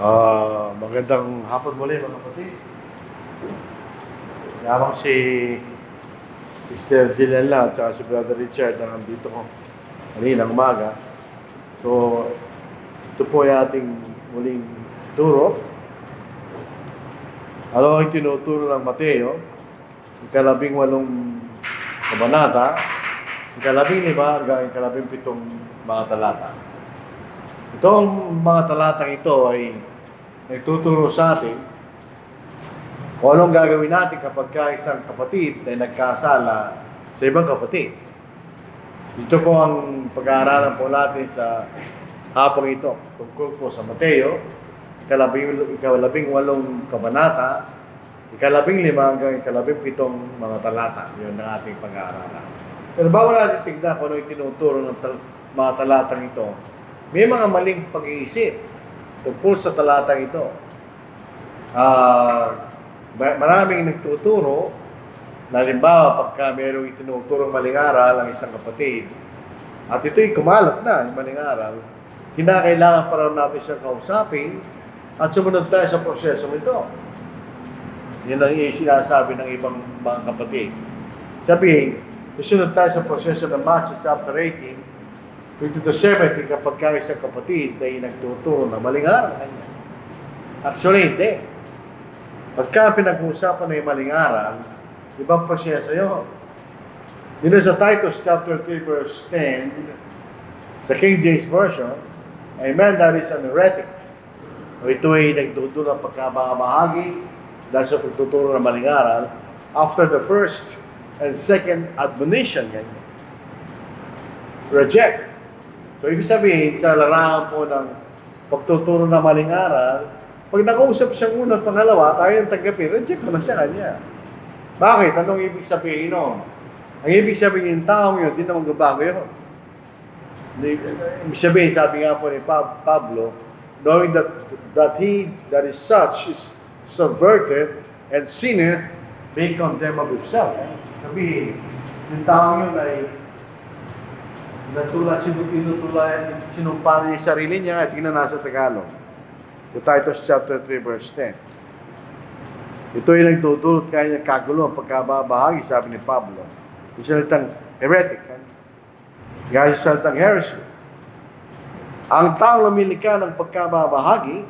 Magandang hapon muli mga kapatid. Yamang si Sister Gilella at saka si Brother Richard na nandito ko kaninang umaga. So, ito po ay ating muling turo. Ano ang tinuturo ng Mateo? ika-18 kabanata, ika-15 hanggang ika-17 mga talata. Itong mga talatang ito ay nagtuturo sa atin kung anong gagawin natin kapag isang kapatid ay nagkasala sa ibang kapatid. Ito po ang pag-aaralan po natin sa hapong ito. Tungkol po sa Mateo, ika-18 kabanata, ika-15 hanggang ika-17 mga talata. Yun ang ating pag-aaralan. Pero bago natin tignan kung ano yung tinuturo ng mga talatang ito, may mga maling pag-iisip tungkol sa talatang ito. Maraming nagtuturo na halimbawa pagka mayroong itinuturong maling aral ang isang kapatid at ito'y kumalat na, yung maling aral, kinakailangan pa rin natin siyang kausapin at sumunod tayo sa proseso nito. Yan ang sinasabi ng ibang mga kapatid. Sabihin, susunod tayo sa proseso ng Matthew chapter 18, 20-70 kapag isang kapatid ay nagtuturo na maling aral kanya. Actually, hindi. Pagka pinag-uusapan na yung maling aral, ibang proseso yun. Dito sa Titus chapter 3 verse 10, sa King James Version, a man that is an heretic, o ito ay nagtuturo ng pagkabahagi dahil sa pagtuturo ng maling aral, after the first and second admonition, ganyan. Reject. So, ibig sabihin, sa larangan po ng pagtuturo ng maling aral, pag nakausap siyang una at pangalawa, tayo yung tanggapin, reject mo na siya kanya. Bakit? Anong ibig sabihin nun? Ang ibig sabihin yung taong yun, di naman gabago yun. Ibig sabihin, sabi nga po ni Pablo, knowing that he that is such is subverted and sinneth, being condemned of himself. Sabihin, yung taong yun ay sinumpa niya yung sarili niya at tingnan nasa Tagalog. So, Titus chapter 3 verse 10. Ito ay nagdudulot kaya niya kagulo ang pagkabahagi, sabi ni Pablo. Yung salitang heretic. Kaya yung salitang heresy. Ang taong lumilika ng pagkabahagi,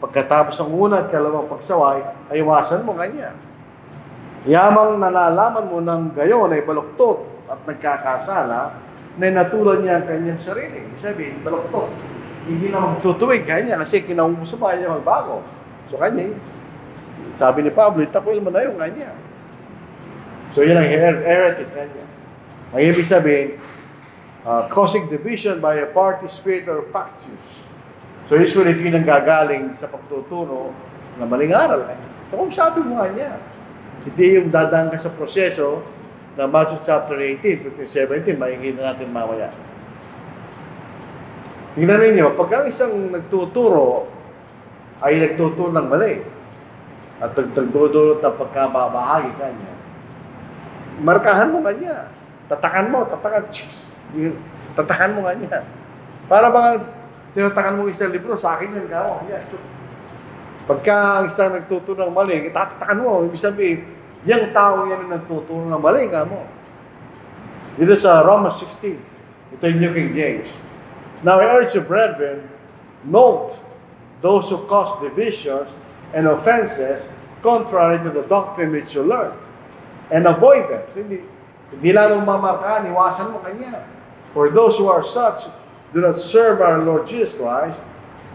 pagkatapos ng una at kalawang pagsaway, ay iwasan mo kanya. Yamang nalalaman mo ng gayon ay baluktot at nagkakasala, na natulad niya ang kanyang sarili. Sabi, baluktot. Hindi na magtutuwig kanya kasi kinaumusabahan niya magbago. So kanya, sabi ni Pablo, itakwil mo na yung kanya. So yun ang heretic kanya. Ang ibig sabihin, causing division by a party, spirit, or factious. So usually ito yung nanggagaling sa pagtuturo na maling aral. So kung sabi mo kanya, hindi yung dadaan ka sa proseso na Matthew chapter 18, 17, makikita natin mamaya. Tingnan ninyo, pag ang isang nagtuturo ay nagtuturo ng mali at nagtuturo ng pagkabahagi kanya, markahan mo kanya. Tatakan mo kanya. Para bang tinatakan mo isang libro, sa akin yan gawa. Pagka isang nagtuturo ng mali, tatakan mo, ibig sabihin, yung tao yan ang nagtuturo ng mali ka mo. Dito sa Romans 16, ito yung New King James. Now I urge you, brethren, note those who cause divisions and offenses contrary to the doctrine which you learn, and avoid them. So, hindi lang mong mamarkaan, iwasan mo kanya. For those who are such do not serve our Lord Jesus Christ,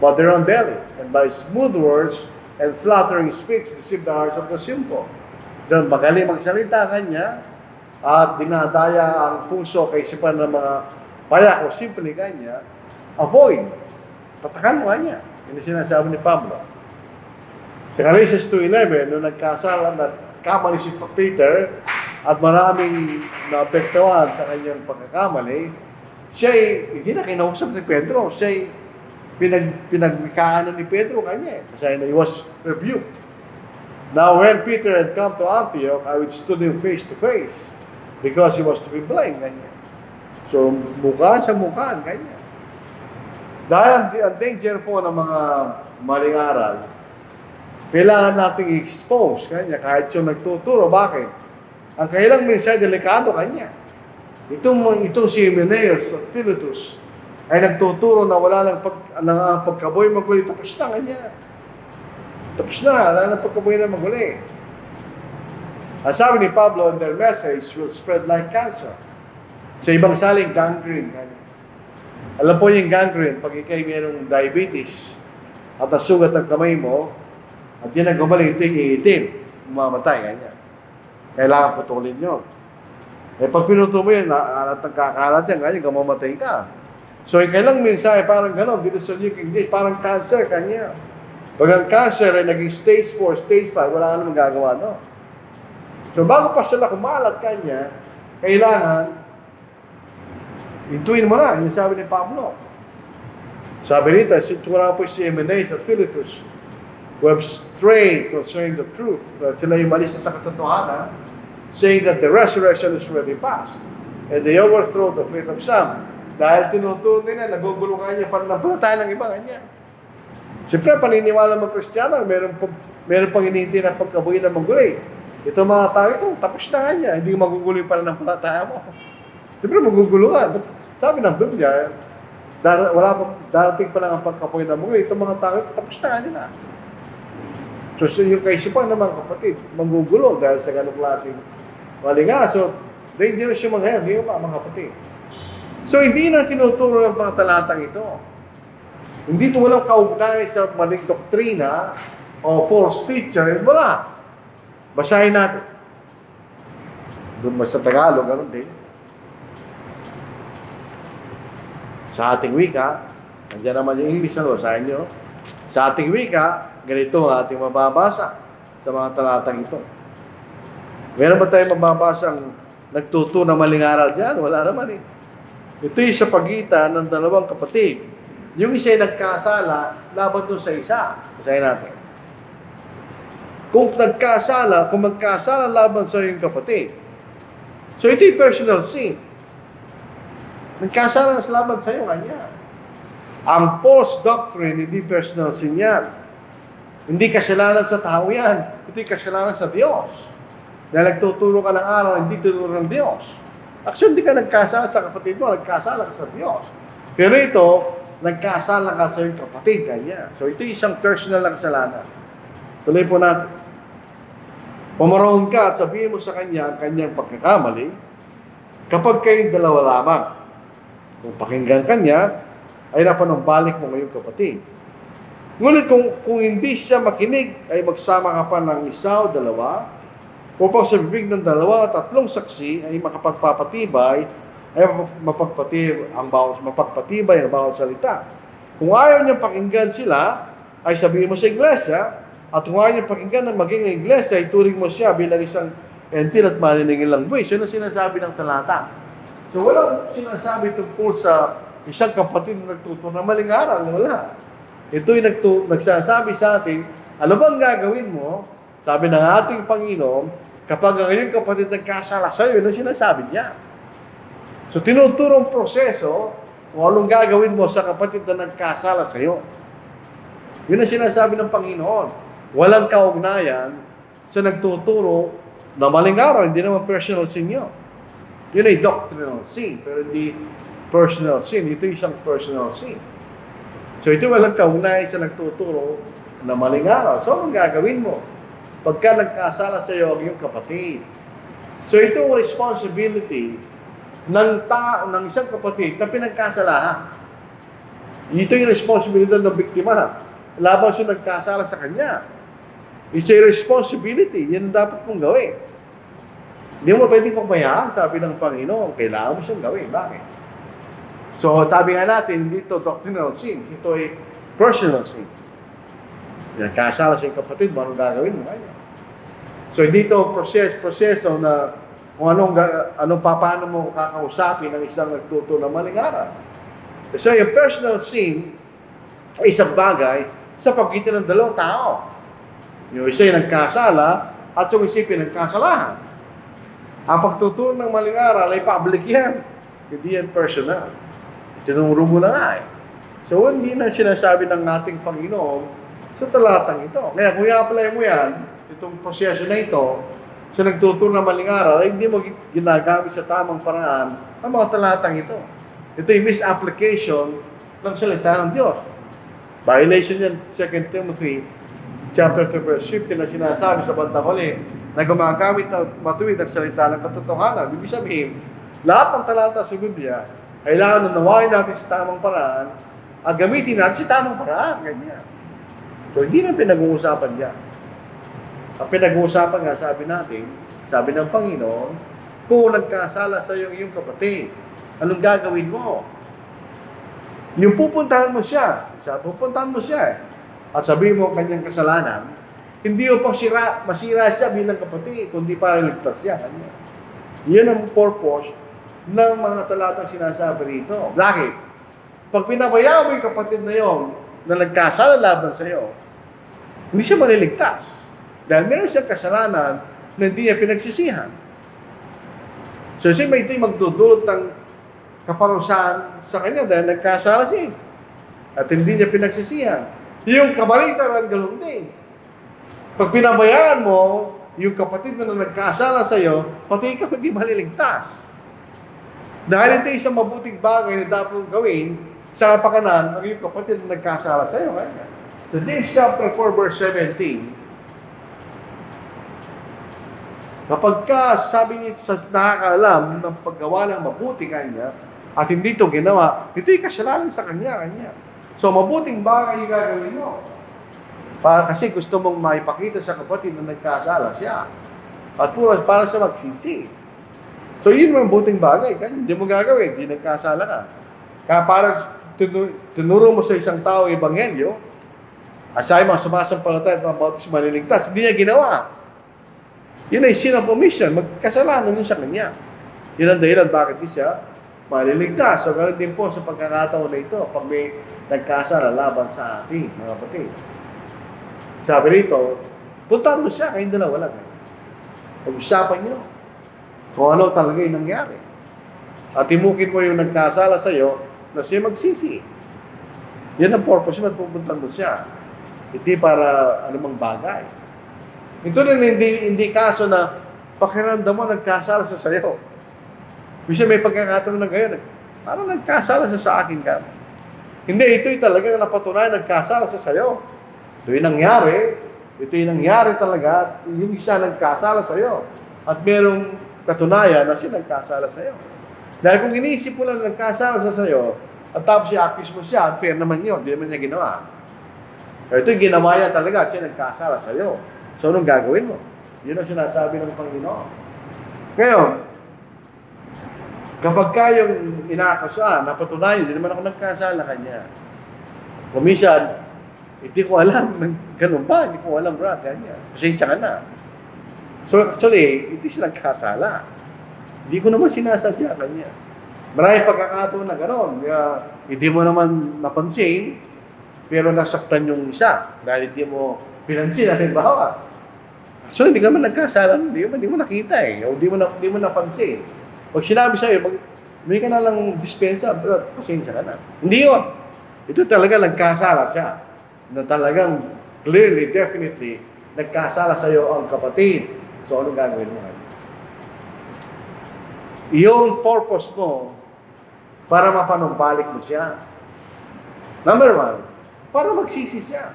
but their own belly, and by smooth words and flattering speech deceive the hearts of the simple. So, magaling magsalita kanya at dinadaya ang puso kaisipan ng mga payako, simple kanya, avoid. Tatakan mo kanya. Yun sinasabi ni Pablo. Sa Galatians 2:11, nung nagkasala na kamali si Peter at maraming naapektuhan sa kanyang pagkakamali, siya'y hindi na kinausap ni Pedro. Siya'y pinagmikaanan ni Pedro kanya. Kasi he was rebuked. Now, when Peter had come to Antioch, I withstood him face to face because he was to be blamed. Ganyan. So, mukhaan sa mukhaan, ganyan. Dahil ang danger po ng mga maling aral, kailangan nating i-expose kanya kahit siya nagtuturo. Bakit? Ang kailang mensahe, delikado kanya. Itong si Hymenaeus at Philetus ay nagtuturo na wala ng pagkaboy maguli. Tapos na kanya. Tapos na, wala ng pagkaboy na maguli. Ang sabi ni Pablo, and their message will spread like cancer. Sa ibang saling, gangrene. Alam po yung gangrene, pag ikay mayroong diabetes at nasugat ang kamay mo, at yan ang gumaling, ito yung iitim, mamamatay, ganyan. Kailangan putulin yun. Eh pag pinuto mo yun, at nagkakalat yan, ganyan, gamamatay ka. So yung kailang mensahe, parang gano'n, dito sa New King James, parang cancer, kanya. Pag ang cancer ay naging stage 4, stage 5, wala ka naman gagawa, no? So bago pa sila kumalat kanya, kailangan intuin mo na, yung sabi ni Pablo. Sabi nito, wala po si Hymenaeus at Philetus who have strayed concerning the truth. Sila yung malis sa katotohanan, saying that the resurrection is already past. And they overthrow the faith of some. Dahil tinuturo nila, nagugulo ka niya para nabalatayan ng iba kanya. Siyempre, paniniwala mga Kristiyano, meron pang hinihintay na pagkabuhin ng mangguli. Ito mga tao ito, tapos na kanya. Hindi magugulo pa rin ng palataya mo. Siyempre, magugulo ka. Sabi ng Biblia, darating pa lang ang pagkapoy ng mga ito mga tao, tapos na nila. So yung kaisipan ng mga kapatid, magugulo dahil sa ganong klaseng malinga. So, dangerous yung mga yan, hindi ba mga kapatid? So, hindi na tinuturo ng mga talatang ito. Hindi ito walang kaugnay sa maling doktrina o false teacher, wala. Basahin natin. Doon ba sa Tagalog, ganun din. Sa ating wika, nandiyan naman yung English na basahin nyo. Sa ating wika, ganito ang ating mababasa sa mga talatang ito. Meron ba tayong mababasang nagtuturo na maling aral dyan? Wala naman eh. Ito'y sa pagitan ng dalawang kapatid. Yung isa ay nagkasala laban doon sa isa. Basahin natin. Kung magkasala laban sa iyong kapatid. So ito'y personal sin. Nagkasala sa laban sa iyo, kanya. Ang false doctrine, hindi personal sin yan. Hindi kasalanan sa tao yan. Ito'y kasalanan sa Diyos. Dahil nagtuturo ka ng araw, hindi tuturo ng Diyos. Actually, hindi ka nagkasala sa kapatid mo, nagkasala ka sa Diyos. Pero ito, nagkasala ka sa iyong kapatid, kanya. So ito'y isang personal na kasalanan. Tuloy po natin. Pumaroon ka at sabihin mo sa kanya ang kanyang pagkakamali kapag kayong dalawa lamang. Kung pakinggan kanya, ay napanumbalik mo ngayong kapatid. Ngunit kung hindi siya makinig, ay magsama ka pa ng isa o dalawa, upang sa bibig ng dalawa at tatlong saksi ay makapagpapatibay, ay mapagpatibay ang bawat salita. Kung ayaw niyang pakinggan sila, ay sabihin mo sa iglesia, at kung ayaw niyang pakinggan ng maging iglesia, ay turing mo siya bilang isang entil at maniningil lang buwis. Yun ang sinasabi ng talata. So walang sinasabi tungkol sa isang kapatid na nagtuturo na maling aral. Wala. Ito'y nagsasabi sa atin, ano bang gagawin mo? Sabi ng ating Panginoon, kapag ang iyong kapatid nagkasala sa iyo, yun ang sinasabi niya. So tinuturong proseso kung anong gagawin mo sa kapatid na nagkasala sa iyo. Yun ang sinasabi ng Panginoon. Walang kaugnayan sa nagtuturo na maling aral, hindi naman personal sin yun. Yun ay doctrinal sin, pero hindi personal sin. Ito isang personal sin. So ito walang kaugnayan sa nagtuturo na maling aral. So anong gagawin mo pagka nagkasala sa iyo ang iyong kapatid? So ito ang responsibility ng isang kapatid na pinagkasalahan. Ito yung responsibility ng biktima. Laban siya nagkasala sa kanya. It's a responsibility. Yan ang dapat mong gawin. Hindi mo pwedeng pabayaan, sabi ng Panginoon. Kailangan mo siyang gawin. Bakit? So, sabi nga natin, dito doctrinal sin. Ito ay personal sin. Nagkasala sa iyong kapatid, anong gagawin mo? So, dito proseso na kung paano mo kakausapin ng isang nagtuturo na maling aral. So, yung personal sin ay isang bagay sa pagitan ng dalawang tao. Yung isa ay nagkasala at yung isa ay pinagkasalahan. Ang pagtuturo ng maling aral ay public yan. Hindi yan personal. Tinuro mo na nga eh. So, hindi na sinasabi ng ating Panginoon sa talatang ito. Kaya kung i-apply mo yan, itong proseso na ito, sa nagtuturo ng maling aral, ay hindi mo ginagamit sa tamang paraan ang mga talatang ito. Ito yung misapplication ng salita ng Diyos. Violation yan, 2 Timothy chapter 2 verse 15 na sinasabi sa bandang huli na gumagamit ng matuwid ang salita ng katotohanan. Ibig sabihin, lahat ng talata sa Biblia, kailangan na nawain natin sa tamang paraan at gamitin natin sa tamang paraan. Ganyan. So, hindi na pinag-uusapan yan. Ang pinag-uusapan nga, sabi ng Panginoon, kung nagkasala sa iyong kapatid, anong gagawin mo? Yung pupuntahan mo siya at sabihin mo ang kanyang kasalanan, hindi mo pang masira siya bilang kapatid, kundi para ligtas siya. Yan ang purpose ng mga talatang sinasabi rito. Bakit? Pag pinabayaan mo yung kapatid na yon na nagkasala laban sa iyo, hindi siya maliligtas. Dahil meron siyang kasalanan na hindi niya pinagsisihan. So siya may ito'y magdudulot ng kaparusahan sa kanya dahil nagkasala siya. At hindi niya pinagsisihan. Yung kabalitaran, ganoon din. Pag pinabayaan mo, yung kapatid na nagkasala sa iyo, pati ikaw hindi maliligtas. Dahil ito isang mabuting bagay na dapat gawin sa kapakanan ng yung kapatid na nagkasala sa iyo. So James chapter 4 verse 17, kapag sabi niya sa nakakaalam ng paggawa ng mabuti kanya at hindi ito ginawa, ito'y kasalanan sa kanya. So mabuting bagay yung gagawin mo. Kasi gusto mong maipakita sa kapatid na nagkasala siya. At para sa magsisi. So yun ang mabuting bagay. Hindi mo gagawin, hindi nagkasala ka. Kaya para tinuro mo sa isang tao ebanghelyo, at sa mga sumasampalataya at mga bautis maliligtas, hindi niya ginawa. Yun ay sin of omission. Magkasalanan yun sa kanya. Yun ang dahilan bakit di siya maliligtas. So, ganoon din po sa pagkakataon na ito pag may nagkasala laban sa ating mga kapatid. Sabi rito, puntahan mo siya, kayong dalawa lang. Pag-usapan nyo kung ano talaga yung nangyari. At imukin mo yung nagkasala sa iyo na siya magsisi. Yan ang purpose mo at pupuntahan mo siya. Hindi para anumang bagay. Ito rin hindi kaso na pakiramdam mo nagkasala sa sayo. Kasi may pagkakataon na gayon. Parang nagkasala sa akin ka. Hindi, ito'y talagang napatunayan nagkasala sa sayo. Ito'y nangyari talaga. Yung isa nagkasala sa iyo. At merong katunayan na siya nagkasala sa iyo. Dahil kung iniisip mo lang nagkasala sa sayo, at tapos i-accuse mo siya, fair naman yun. Hindi naman niya ginawa. Pero ito'y ginawa niya talaga at siya nagkasala sa iyo. So, anong gagawin mo? Yun ang sinasabi ng Panginoon. Ngayon, kapag kayong inaakusahan, napatunayan, hindi naman ako nagkasala kanya. Kumisan, hindi ko alam, ganun ba? Hindi ko alam, brad, kanya. Pasensya ka na. So, actually, hindi siya nagkasala. Hindi ko naman sinasadya kanya. Maraming pagkakataon na gano'n. Hindi mo naman napansin, pero nasaktan yung isa. Dahil hindi mo pinansin, halimbawa. So, hindi ka man nagkasala, hindi mo nakita eh. O hindi mo napansin. Pag sinabi sa'yo, may ka na lang dispensa, pero pasensya ka na. Hindi yun. Ito talaga nagkasala siya. Na talagang clearly, definitely, nagkasala sa'yo ang kapatid. So, anong gagawin mo? Yung purpose mo, para mapanumbalik mo siya. Number one, para magsisi siya.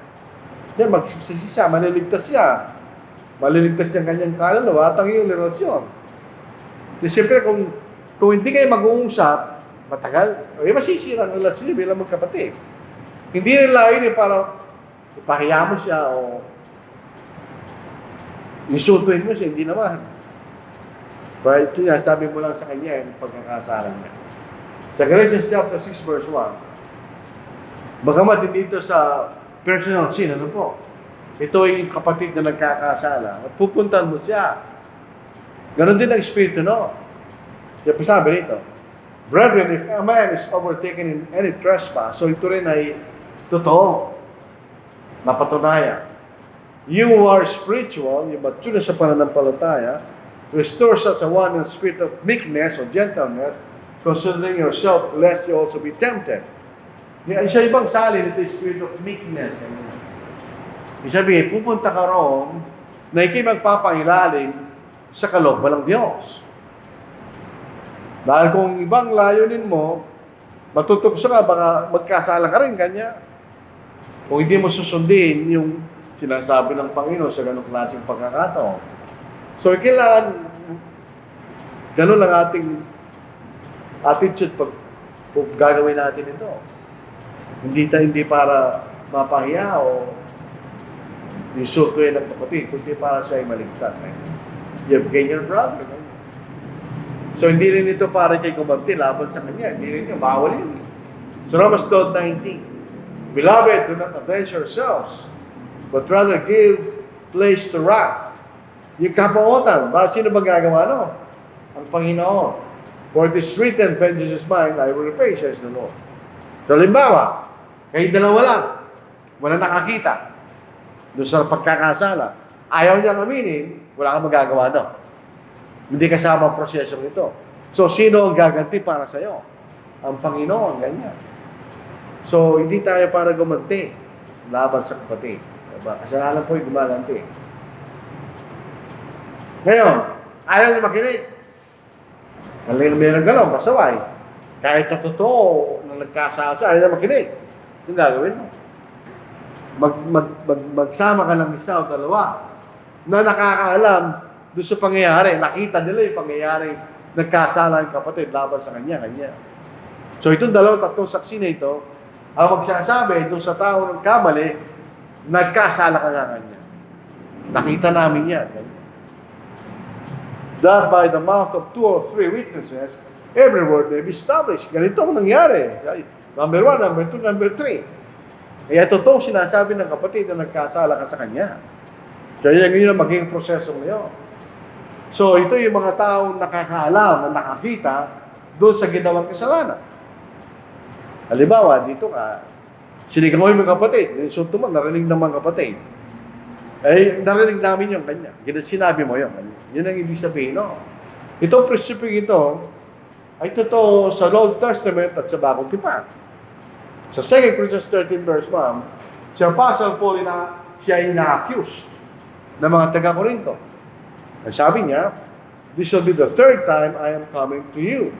Then, magsisi siya, maliligtas siya. Maliligtas niyang kanyang kaluluwa at ang iyong relasyon. Siyempre, kung hindi kayo mag-uusap, matagal, masisira ang relasyon niyo bilang magkapatid. Hindi nila yun para ipahiya mo siya o insultuin mo siya, hindi naman. Pero sabi mo lang sa kanya yung pagkakasalan niya. Sa Galatians chapter 6 verse 1, bagamat hindi ito sa personal sin, ano po? Ito ay kapatid na nagkakasala. At pupuntan mo siya. Ganon din ang Espiritu, no? Siya sabi rito, brethren, if a man is overtaken in any trespass, so ito rin ay totoo, napatunayan. You who are spiritual, yung mature na sa pananampalataya, restore such a one in spirit of meekness or gentleness, considering yourself, lest you also be tempted. Sa ibang salin, ito yung spirit of meekness. Ibig sabihin, pupunta ka roon na ikay magpapailalim sa kalooban ng Diyos. Dahil kung ibang layunin mo, matutugso ka, baka magkasala ka rin kanya. Kung hindi mo susundin yung sinasabi ng Panginoon sa ganong klaseng pagkakataon. So, kailangan, ganun lang ating attitude pag gagawin natin ito. Hindi para mapahiya o insultuin ng kapatid, kundi para siya ay maligtas. You have gained your brother. So, hindi rin ito para kay kumanti laban sa kanya. Hindi rin yun. Bawal yun. So, Romans 12:19. Beloved, do not avenge yourselves, but rather give place to wrath. Yung kapautan, sino ba gagawa no? Ang Panginoon. For it is written, vengeance is mine, I will repay, says the Lord. So, halimbawa, kayo dalawa lang, wala nakakita doon sa pagkakasala. Ayaw niyang aminin, wala kang magagawa doon. Hindi kasama ang prosesong ito. So, sino ang gaganti para sa'yo? Ang Panginoon, ganyan. So, hindi tayo para gumanti laban sa kapatid. Diba? Kasalanan po yung gumaganti. Ngayon, ayaw niya makinig. Meron galaw, masaway. Kahit na totoo na nagkasala siya, ayaw niya makinig. Ito gagawin mo. Magsama ka ng isa o dalawa na nakakaalam doon sa pangyayari. Nakita nila yung pangyayari, nagkasala yung kapatid laban sa kanya. So itong tatlong saksi na ito, ang magsasabi doon sa tao ng kamali, nagkasala ka nga kanya. Nakita namin yan. That by the mouth of 2 or 3 witnesses, every word may be established. Ganito ang nangyari. Number 1, number 2, number 3. Kaya totoo sinasabi ng kapatid na nagkasala ka sa kanya. Kaya yun ang maging proseso ngayon. So, ito yung mga taong nakakaalam na nakakita doon sa ginawang kasalanan. Halimbawa, dito ka, sinigaw mo yung mga kapatid, insulto mo, narinig ng mga kapatid. Narinig namin yung kanya. Sinabi mo yun. Yun ang ibig sabihin, no? Itong prinsipyo ito ay totoo sa Old Testament at sa Bagong Tipan. Sa 2 Corinthians 13 verse 1, si Apostle Paul siya ay na-accused ng mga taga-Korinto. Ang sabi niya, this will be the third time I am coming to you.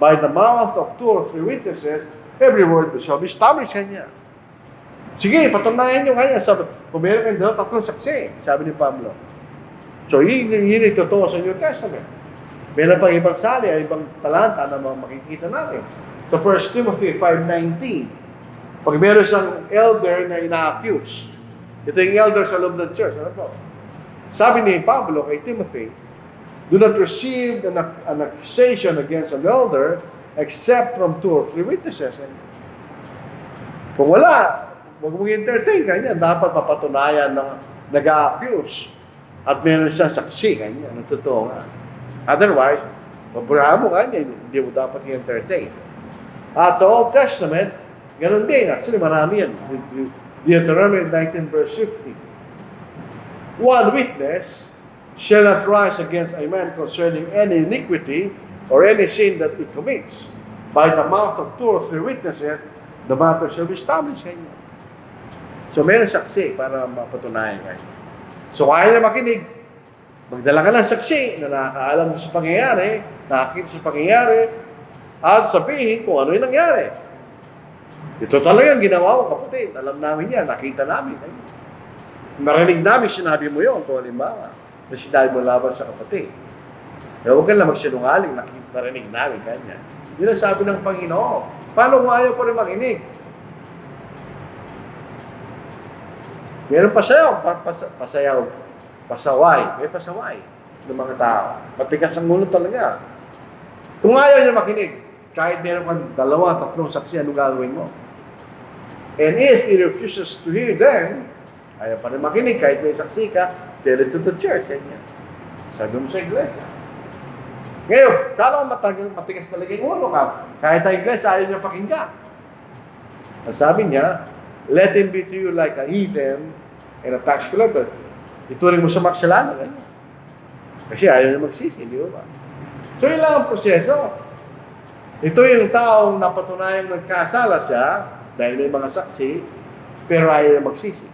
By the mouth of 2 or 3 witnesses, every word shall be established kanya. Sige, patunayan niyo kanya. Kung meron kayong tatlong saksi, sabi ni Pablo. So, yun ay totoo sa New Testament. Meron pang ibang sali, ibang talanta na makikita natin. Sa 1 Timothy 5:19, pag meron siyang elder na ina-accuse, ito yung elder sa loob ng church. Ano po? Sabi ni Pablo kay Timothy, do not receive an accusation against an elder except from 2 or 3 witnesses. Kung wala, huwag mong entertain kanya. Dapat mapatunayan na nag-a-accuse at meron siya saksi kanya. Totoo nga. Otherwise, pabura mo kanya, hindi mo dapat i-entertain. At sa Old Testament, ganun din. Actually, marami yan. Deuteronomy 19 verse 50. One witness shall not rise against a man concerning any iniquity or any sin that he commits. By the mouth of 2 or 3 witnesses, the matter shall be established. So, meron saksi para mapatunayan kayo. So, kaya na makinig. Magdala ka ng saksi na nakakaalam sa pangyayari, nakakita sa pangyayari, at sabihin kung ano yung nangyari. Ito talagang ginawa mo, kapatid. Alam namin yan, nakita namin. Narinig namin, sinabi mo yun, kung halimbawa, na sinabi mo laban sa kapatid. Kaya huwag ka lang magsinungaling, narinig namin kanya. Yun ang sabi ng Panginoon. Paano mo ayaw pa rin makinig? Meron pasayaw, pasaway, may pasaway ng mga tao. Matigas ang ulo talaga. Kung ayaw niya makinig, kahit meron kang 2, 3 saksi, ano gagawin mo? And if he refuses to hear them, ayaw pa rin makinig, kahit may saksi ka, tell it to the church. Kanya. Sabi mo sa iglesia. Ngayon, kala mo matigas talaga yung ulo ka. Kahit sa iglesia, ayaw niya pakinggan. Ang sabi niya, let him be to you like a heathen and a tax collector. Ituring mo sa makasalanan. Kasi ayaw niya magsisi, di ba? So, yun lang ang proseso. Ito yung taong napatunayang nagkasala siya, dahil may mga saksi, pero ayaw na magsisi.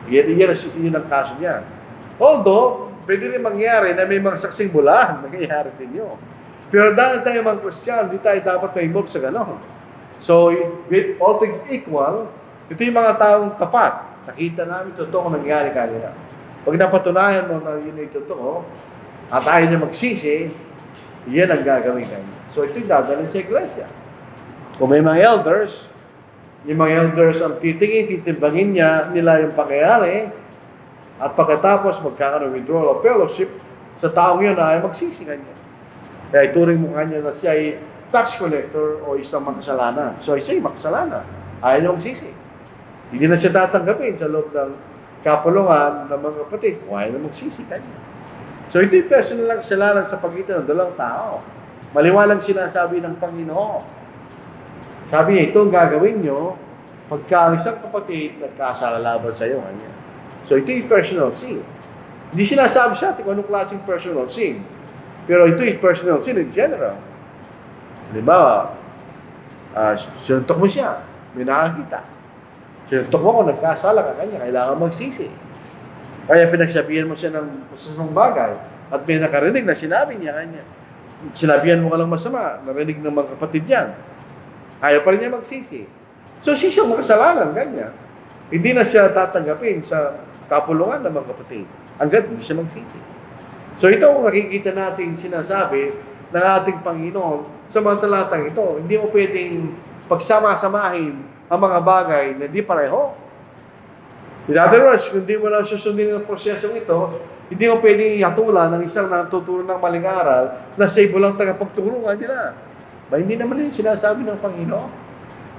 Yun ang kaso niya. Although, pwede rin mangyari na may mga saksing bulaan, nangyayari din yun. Pero dahil tayo mga Christian, di tayo dapat na-involve sa gano'n. So, with all things equal, ito yung mga taong tapat. Nakita namin totoo kung nangyari kanila. Pag napatunayan mo na yun ay totoo, at ayaw niya magsisi, yan ang gagawin kanya. So, ito'y dadalhin sa iglesia. Kung may mga elders, yung mga elders ang titimbangin nila yung pangyayari, at pagkatapos magkakaroon ng withdrawal of fellowship, sa taong yun ay magsisi kanya. Kaya ituring mo kanya na siya ay tax collector o isang makasalanan. So, siya ay makasalanan. Ayaw niya magsisi. Hindi na siya tatanggapin sa loob ng kapulungan ng mga kapatid kung ayaw na magsisi kanya. So, ito yung personal lang kasalanan sa pagitan ng dalawang tao. Maliwalang sinasabi ng Panginoon. Sabi niya, ito ang gagawin nyo pagka ang isang kapatid nagkasala laban sa iyo. So, ito yung personal sin. Hindi sinasabi sa atin kung anong klaseng personal sin. Pero ito yung personal sin in general. Halimbawa, sinuntok mo siya, may nakakita. Sinuntok mo kung nagkasala ka kanya, kailangan magsisi. Kaya pinagsabihan mo siya ng masamang bagay at may nakarinig na sinabi niya kanya. Sinabihan mo ka lang masama, narinig ng mga kapatid yan. Ayaw pa rin niya magsisi. So, siya siyang makasalanan, ganyan. Hindi na siya tatanggapin sa kapulungan ng mga kapatid. Hanggat hindi siya magsisi. So, ito ang nakikita natin sinasabi ng ating Panginoon sa mga talatang ito. Hindi mo pwedeng pagsama-samahin ang mga bagay na hindi pareho. In other words, kung hindi mo lang susundin ang prosesong ito, hindi mo pwedeng ihatulan ng isang natuturo ng maling aral na sa ibo lang tagapagtulungan nila. Ba, hindi naman yung sinasabi ng Panginoon.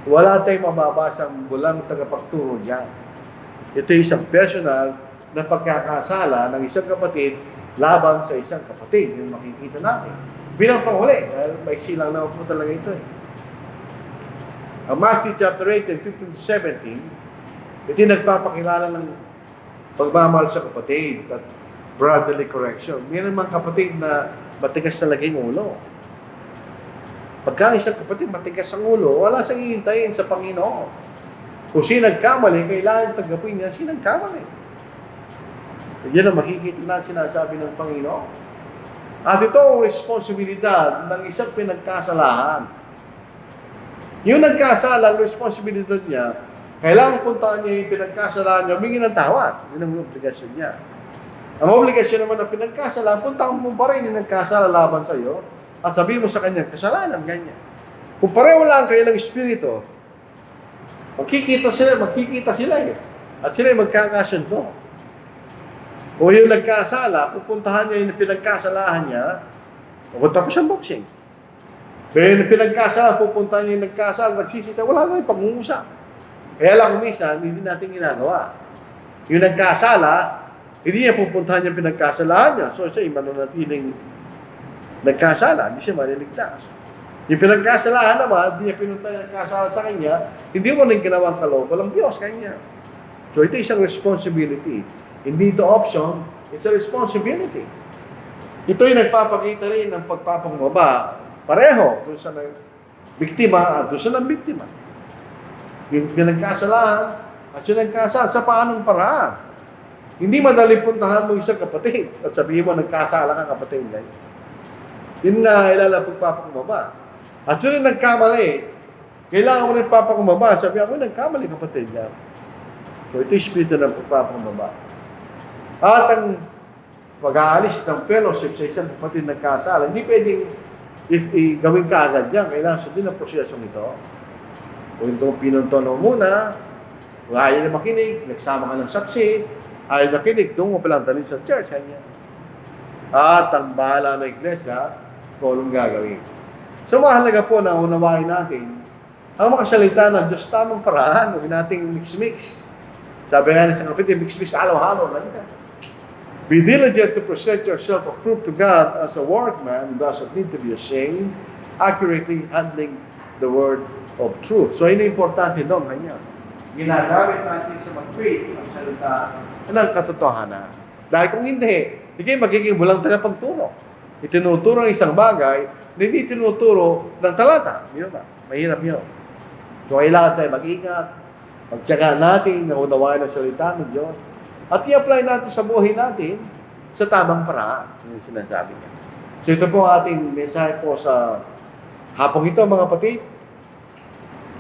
Wala tayong mababasang bulang tagapagturo dyan. Ito yung isang personal na pagkakasala ng isang kapatid laban sa isang kapatid. Yung makikita natin. Bilang panghuli, dahil may silang na po talaga ito eh. Ang Matthew chapter 8 and 15 to 17, ito yung nagpapakilala ng pagmamahal sa kapatid at brotherly correction. Mayroon mga kapatid na matigas talaga yung ulo. Pagka isang kapatid matigas ang ulo, wala siyang hihintayin sa Panginoon. Kung siya nagkamali, kailangan tanggapin niya, siya nagkamali. Yan ang makikita na sinasabi ng Panginoon. At ito ang responsibilidad ng isang pinagkasalahan. Yung nagkasala, ang responsibilidad niya, kailangan puntaan niya yung pinagkasalahan niya, humingi ng tawad. Yun ang obligasyon niya. Ang obligasyon naman ng pinagkasalahan, puntaan mo pa rin yung nagkasala laban sa iyo, at sabihin mo sa kanya, kasalanan, ganyan. Kung pareho lang kayo ng espiritu, magkikita sila eh. At sila ay magkakasundo. Kung yung nagkasala, pupuntahan niya yung pinagkasalahan niya, pupunta po siyang boxing. Pero yung pinagkasala, pupuntahan niya yung nagkasala, nagsisisa, wala na yung pag-uusap. Kaya lang minsan, hindi natin ginagawa. Yung nagkasala, hindi niya pupuntahan yung pinagkasalahan niya. So siya, mananatiling nagkasala, hindi siya maliligtas. Yung pinagkasalahan naman, hindi niya pinunta yung nagkasala sa kanya, hindi mo nang ginawang kaloob, walang Diyos kanya. So ito isang responsibility. Hindi ito option, it's a responsibility. Ito yung nagpapakita rin ng pagpapangbaba. Pareho, doon sa biktima at doon sa biktima. Yung pinagkasalahan at yung nagkasala, sa paanong paraan? Hindi madali puntahan mo isang kapatid at sabihin mo nagkasala ka kapatid. Yun na ilala pagpapakumbaba. At yun yung nagkamali. Kailangan mo rin papakumbaba. Sabi ako, nagkamali kapatid niya. So ito yung espiritu ng pagpapakumbaba. At ang pag-aalis ng fellowship sa isang kapatid nagkasala, hindi pwedeng gawin ka agad yan. Kailangan sundin ang prosesong ito. Kung ito pinuntono muna, kung ayaw na makinig, nagsama ka ng saksi, ayaw na makinig, doon mo palang dalhin sa church. At ang bahala ng iglesia, kung anong gagawin. So, mahalaga po na unawain natin ang makasalita ng Diyos tamang paraan, huwag nating mix-mix. Sabi nga ng isang kapatid, mix-mix, halo-halo. Be diligent to present yourself approved to God as a workman who doesn't need to be ashamed, accurately handling the word of truth. So, yun ang importante doon, kanya. Ginagamit natin sa mag-preach ang salita ng katotohanan. Dahil kung hindi kayo magiging bulang tagapagturo. Itinuturo ang isang bagay, hindi tinuturo ng talata. Yun ba? Mahirap yun. So, kailangan tayo mag-ingat, magtyaga natin na unawain ang salita ng Diyos, at i-apply natin sa buhay natin sa tamang paraan, yung sinasabi niya. So, ito po ang ating mensahe po sa hapong ito, mga kapatid.